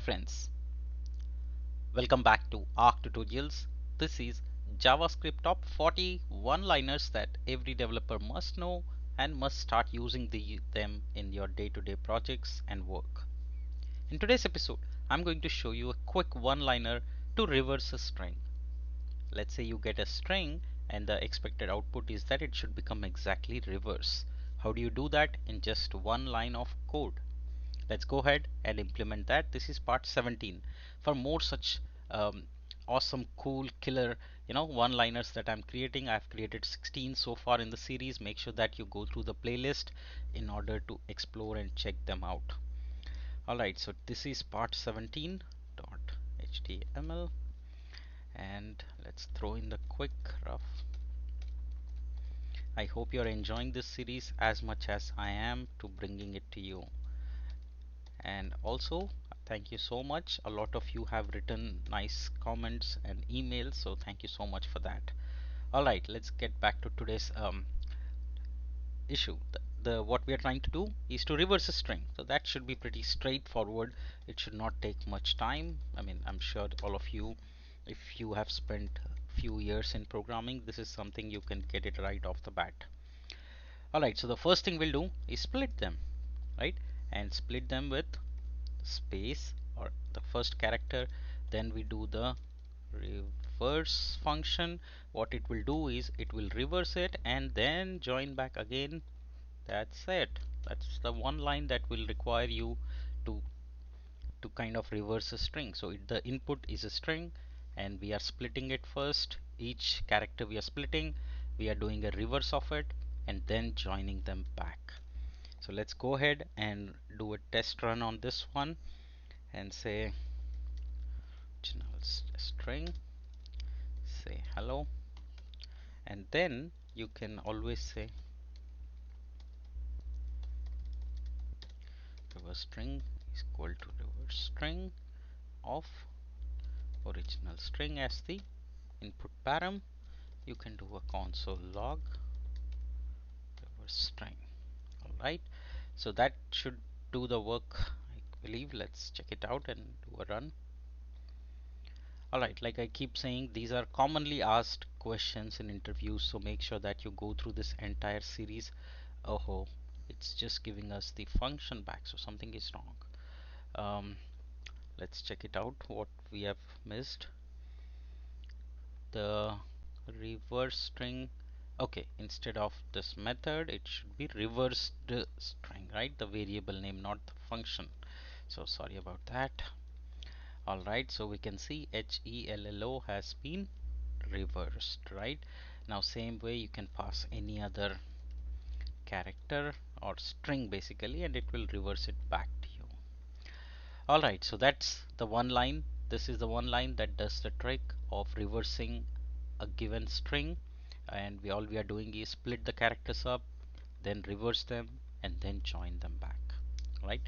friends, welcome back to Arc Tutorials. This is JavaScript top 40 one-liners that every developer must know and must start using them in your day-to-day projects and work. In today's episode, I'm going to show you a quick one-liner to reverse a string. Let's say you get a string and the expected output is that it should become exactly reverse. How do you do that in just one line of code? Let's go ahead and implement that. This is part 17. For more such um, awesome, cool, killer, one-liners that I'm creating, I've created 16 so far in the series. Make sure that you go through the playlist in order to explore and check them out. Alright, so this is part 17.html, and let's throw in the quick rough. I hope you're enjoying this series as much as I am to bringing it to you. And also thank you so much, a lot of you have written nice comments and emails, so thank you so much for that. All right, let's get back to today's issue. The what we are trying to do is to reverse a string, so that should be pretty straightforward. It should not take much time. I mean, I'm sure all of you, if you have spent a few years in programming, this is something you can get it right off the bat. All right, so the first thing we'll do is split them, right? And split them with space or the first character. Then we do the reverse function. What it will do is it will reverse it and then join back again. That's it. That's the one line that will require you to kind of reverse a string. So the input is a string and we are splitting it first. Each character we are splitting, we are doing a reverse of it and then joining them back. So let's go ahead and do a test run on this one and say original string, say hello, and then you can always say reverse string is equal to reverse string of original string as the input param. You can do a console log reverse string. Alright, so that should do the work, I believe. Let's check it out and do a run. Alright, like I keep saying, these are commonly asked questions in interviews, so make sure that you go through this entire series. Oh, it's just giving us the function back, so something is wrong. Let's check it out, what we have missed. The reverse string, okay, instead of this method it should be reverse string, right? The variable name, not the function. So sorry about that. Alright, so we can see HELLO has been reversed, right? Now same way you can pass any other character or string basically and it will reverse it back to you. Alright, so that's the one line. This is the one line that does the trick of reversing a given string, and all we are doing is split the characters up, then reverse them and then join them back, right?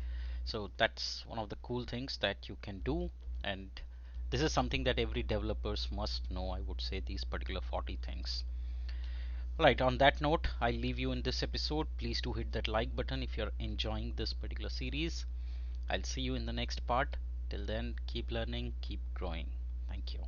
So that's one of the cool things that you can do, and this is something that every developers must know, I would say, these particular 40 things. Right, on that note, I'll leave you in this episode. Please do hit that like button if you're enjoying this particular series. I'll see you in the next part. Till then, keep learning, keep growing. Thank you.